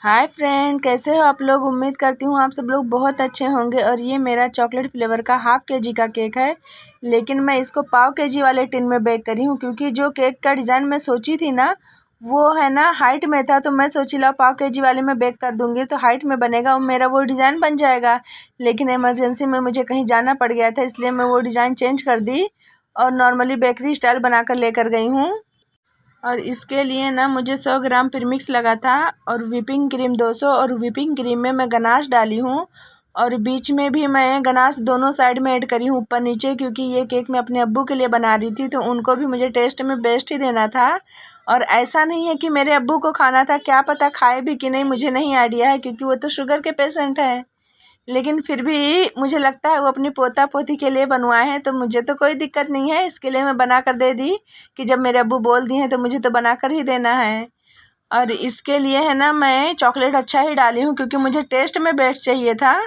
Hi friend, कैसे हो आप लोग। उम्मीद करती हूँ आप सब लोग बहुत अच्छे होंगे। और ये मेरा चॉकलेट फ्लेवर का हाफ केजी का केक है, लेकिन मैं इसको पाव केजी वाले टिन में बेक करी हूँ क्योंकि जो केक का डिज़ाइन मैं सोची थी ना वो है ना हाइट में था। तो मैं सोची ला पाव केजी वाले में बेक कर दूँगी तो हाइट में बनेगा और मेरा वो डिज़ाइन बन जाएगा। लेकिन इमरजेंसी में मुझे कहीं जाना पड़ गया था, इसलिए मैं वो डिज़ाइन चेंज कर दी और नॉर्मली बेकरी स्टाइल बनाकर लेकर गई हूँ। और इसके लिए ना मुझे 100 ग्राम प्रीमिक्स लगा था और व्हिपिंग क्रीम 200। और व्हिपिंग क्रीम में मैं गनाश डाली हूँ और बीच में भी मैं गनाश दोनों साइड में ऐड करी हूँ, ऊपर नीचे, क्योंकि ये केक मैं अपने अब्बू के लिए बना रही थी तो उनको भी मुझे टेस्ट में बेस्ट ही देना था। और ऐसा नहीं है कि मेरे अब्बू को खाना था, क्या पता खाए भी कि नहीं, मुझे नहीं आइडिया है क्योंकि वो तो शुगर के पेशेंट है। लेकिन फिर भी मुझे लगता है वो अपनी पोता पोती के लिए बनवाए हैं, तो मुझे तो कोई दिक्कत नहीं है। इसके लिए मैं बना कर दे दी कि जब मेरे अब्बू बोल दिए हैं तो मुझे तो बना कर ही देना है। और इसके लिए है ना मैं चॉकलेट अच्छा ही डाली हूँ क्योंकि मुझे टेस्ट में बेस्ट चाहिए था।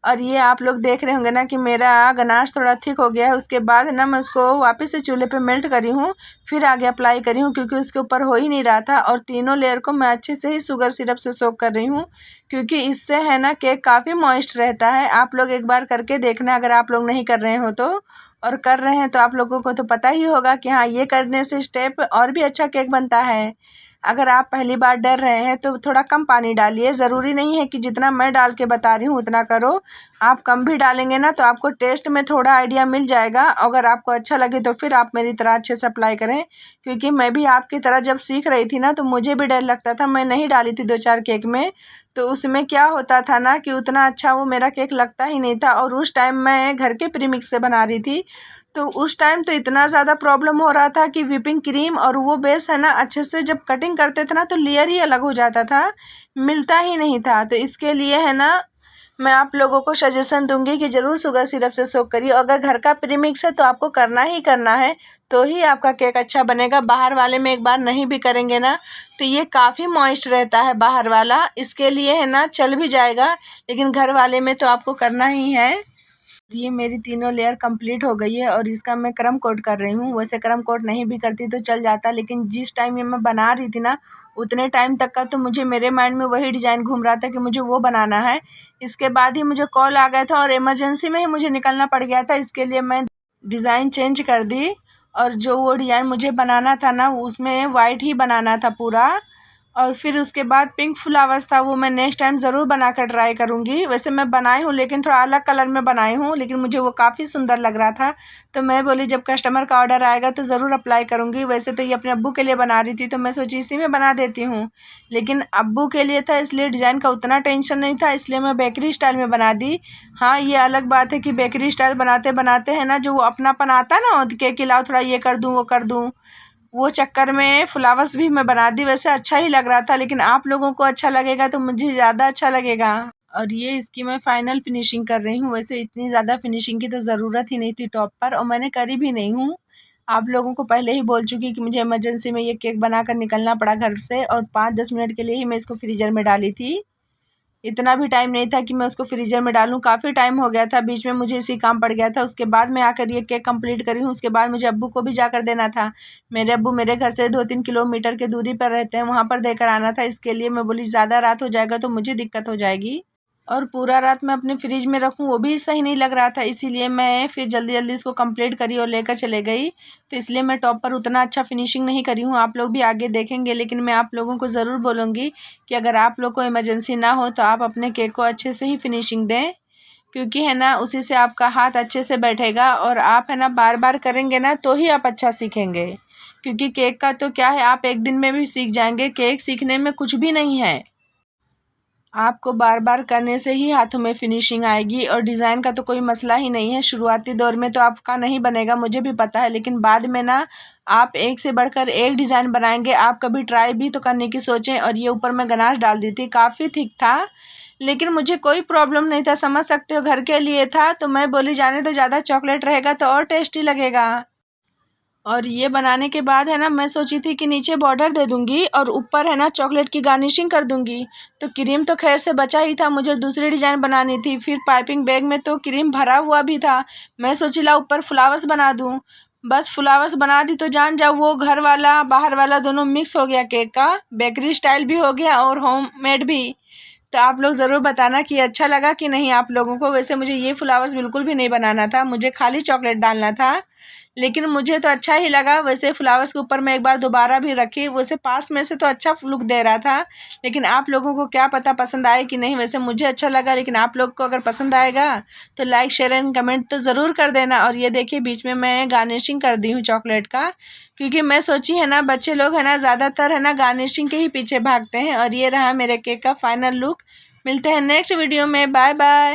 और ये आप लोग देख रहे होंगे ना कि मेरा गनाश थोड़ा थिक हो गया है। उसके बाद है ना मैं उसको वापस से चूल्हे पे मेल्ट करी हूँ, फिर आगे अप्लाई करी हूँ क्योंकि उसके ऊपर हो ही नहीं रहा था। और तीनों लेयर को मैं अच्छे से ही शुगर सिरप से सोक कर रही हूँ क्योंकि इससे है ना केक काफ़ी मॉइस्ट रहता है। आप लोग एक बार करके देखना अगर आप लोग नहीं कर रहे हो तो। और कर रहे हैं तो आप लोगों को तो पता ही होगा कि हाँ, ये करने से स्टेप और भी अच्छा केक बनता है। अगर आप पहली बार डर रहे हैं तो थोड़ा कम पानी डालिए। ज़रूरी नहीं है कि जितना मैं डाल के बता रही हूँ उतना करो। आप कम भी डालेंगे ना तो आपको टेस्ट में थोड़ा आइडिया मिल जाएगा। अगर आपको अच्छा लगे तो फिर आप मेरी तरह अच्छे से अप्लाई करें, क्योंकि मैं भी आपकी तरह जब सीख रही थी ना तो मुझे भी डर लगता था। मैं नहीं डाली थी 2-4 केक में, तो उसमें क्या होता था ना कि उतना अच्छा वो मेरा केक लगता ही नहीं था। और उस टाइम मैं घर के प्रीमिक्स से बना रही थी, तो उस टाइम तो इतना ज़्यादा प्रॉब्लम हो रहा था कि व्हिपिंग क्रीम और वो बेस है ना अच्छे से जब कटिंग करते थे ना तो लेयर ही अलग हो जाता था, मिलता ही नहीं था। तो इसके लिए है ना मैं आप लोगों को सजेशन दूंगी कि ज़रूर शुगर सिरप से सोक करिए। अगर घर का प्रीमिक्स है तो आपको करना ही करना है, तो ही आपका केक अच्छा बनेगा। बाहर वाले में एक बार नहीं भी करेंगे ना तो ये काफ़ी मॉइस्ट रहता है बाहर वाला, इसके लिए है ना चल भी जाएगा, लेकिन घर वाले में तो आपको करना ही है। ये मेरी तीनों लेयर कंप्लीट हो गई है और इसका मैं क्रम कोट कर रही हूँ। वैसे क्रम कोट नहीं भी करती तो चल जाता, लेकिन जिस टाइम ये मैं बना रही थी ना उतने टाइम तक का तो मुझे मेरे माइंड में वही डिज़ाइन घूम रहा था कि मुझे वो बनाना है। इसके बाद ही मुझे कॉल आ गया था और इमरजेंसी में ही मुझे निकलना पड़ गया था, इसके लिए मैं डिज़ाइन चेंज कर दी। और जो वो डिज़ाइन मुझे बनाना था ना उसमें वाइट ही बनाना था पूरा। और फिर उसके बाद पिंक फ्लावर्स था, वो मैं नेक्स्ट टाइम ज़रूर बनाकर ट्राई करूँगी। वैसे मैं बनाई हूँ लेकिन थोड़ा अलग कलर में बनाई हूँ, लेकिन मुझे वो काफ़ी सुंदर लग रहा था। तो मैं बोली जब कस्टमर का ऑर्डर आएगा तो ज़रूर अप्लाई करूँगी। वैसे तो ये अपने अब्बू के लिए बना रही थी तो मैं सोची इसी में बना देती हूँ, लेकिन अब्बू के लिए था इसलिए डिज़ाइन का उतना टेंशन नहीं था, इसलिए मैं बेकरी स्टाइल में बना दी। हाँ, ये अलग बात है कि बेकरी स्टाइल बनाते बनाते है ना जो वो अपनापन आता है ना केक के, लाओ थोड़ा ये कर दूँ वो कर दूँ, वो चक्कर में फ्लावर्स भी मैं बना दी। वैसे अच्छा ही लग रहा था, लेकिन आप लोगों को अच्छा लगेगा तो मुझे ज़्यादा अच्छा लगेगा। और ये इसकी मैं फाइनल फिनिशिंग कर रही हूँ। वैसे इतनी ज़्यादा फिनिशिंग की तो ज़रूरत ही नहीं थी टॉप पर, और मैंने करी भी नहीं हूँ। आप लोगों को पहले ही बोल चुकी कि मुझे इमरजेंसी में ये केक बनाकर निकलना पड़ा घर से, और 5-10 मिनट के लिए ही मैं इसको फ्रीज़र में डाली थी। इतना भी टाइम नहीं था कि मैं उसको फ्रीज़र में डालूँ, काफ़ी टाइम हो गया था, बीच में मुझे इसी काम पड़ गया था। उसके बाद मैं आकर ये केक कंप्लीट करी हूँ। उसके बाद मुझे अब्बू को भी जाकर देना था। मेरे अब्बू मेरे घर से 2-3 किलोमीटर की दूरी पर रहते हैं, वहाँ पर देकर आना था। इसके लिए मैं बोली ज़्यादा रात हो जाएगा तो मुझे दिक्कत हो जाएगी, और पूरा रात मैं अपने फ्रिज में रखूँ वो भी सही नहीं लग रहा था। इसीलिए मैं फिर जल्दी जल्दी इसको कंप्लीट करी और लेकर चले गई। तो इसलिए मैं टॉप पर उतना अच्छा फिनिशिंग नहीं करी हूँ, आप लोग भी आगे देखेंगे। लेकिन मैं आप लोगों को ज़रूर बोलूँगी कि अगर आप लोग को इमरजेंसी ना हो तो आप अपने केक को अच्छे से ही फिनिशिंग दें, क्योंकि है ना उसी से आपका हाथ अच्छे से बैठेगा। और आप है ना बार बार करेंगे ना तो ही आप अच्छा सीखेंगे, क्योंकि केक का तो क्या है, आप एक दिन में भी सीख जाएंगे। केक सीखने में कुछ भी नहीं है, आपको बार बार करने से ही हाथों में फिनिशिंग आएगी। और डिज़ाइन का तो कोई मसला ही नहीं है। शुरुआती दौर में तो आपका नहीं बनेगा, मुझे भी पता है, लेकिन बाद में ना आप एक से बढ़कर एक डिज़ाइन बनाएंगे। आप कभी ट्राई भी तो करने की सोचें। और ये ऊपर मैं गनाश डाल दी थी, काफ़ी थिक था, लेकिन मुझे कोई प्रॉब्लम नहीं था, समझ सकते हो, घर के लिए था। तो मैं बोली जाने तो ज़्यादा चॉकलेट रहेगा तो और टेस्टी लगेगा। और ये बनाने के बाद है ना मैं सोची थी कि नीचे बॉर्डर दे दूंगी और ऊपर है ना चॉकलेट की गार्निशिंग कर दूंगी। तो क्रीम तो खैर से बचा ही था, मुझे दूसरी डिज़ाइन बनानी थी। फिर पाइपिंग बैग में तो क्रीम भरा हुआ भी था, मैं सोची ला ऊपर फ्लावर्स बना दूं। बस फ्लावर्स बना दी तो जान जाओ वो घर वाला बाहर वाला दोनों मिक्स हो गया केक का, बेकरी स्टाइल भी हो गया और होममेड भी। तो आप लोग ज़रूर बताना कि अच्छा लगा कि नहीं आप लोगों को। वैसे मुझे ये फ्लावर्स बिल्कुल भी नहीं बनाना था, मुझे खाली चॉकलेट डालना था, लेकिन मुझे तो अच्छा ही लगा। वैसे फ्लावर्स के ऊपर मैं एक बार दोबारा भी रखी, वैसे पास में से तो अच्छा लुक दे रहा था, लेकिन आप लोगों को क्या पता पसंद आए कि नहीं। वैसे मुझे अच्छा लगा, लेकिन आप लोग को अगर पसंद आएगा तो लाइक शेयर एंड कमेंट तो ज़रूर कर देना। और ये देखिए बीच में मैं गार्निशिंग कर दी हूँ चॉकलेट का, क्योंकि मैं सोची है ना बच्चे लोग है ना ज़्यादातर है ना गार्निशिंग के ही पीछे भागते हैं। और ये रहा मेरे केक का फाइनल लुक। मिलते हैं नेक्स्ट वीडियो में, बाय बाय।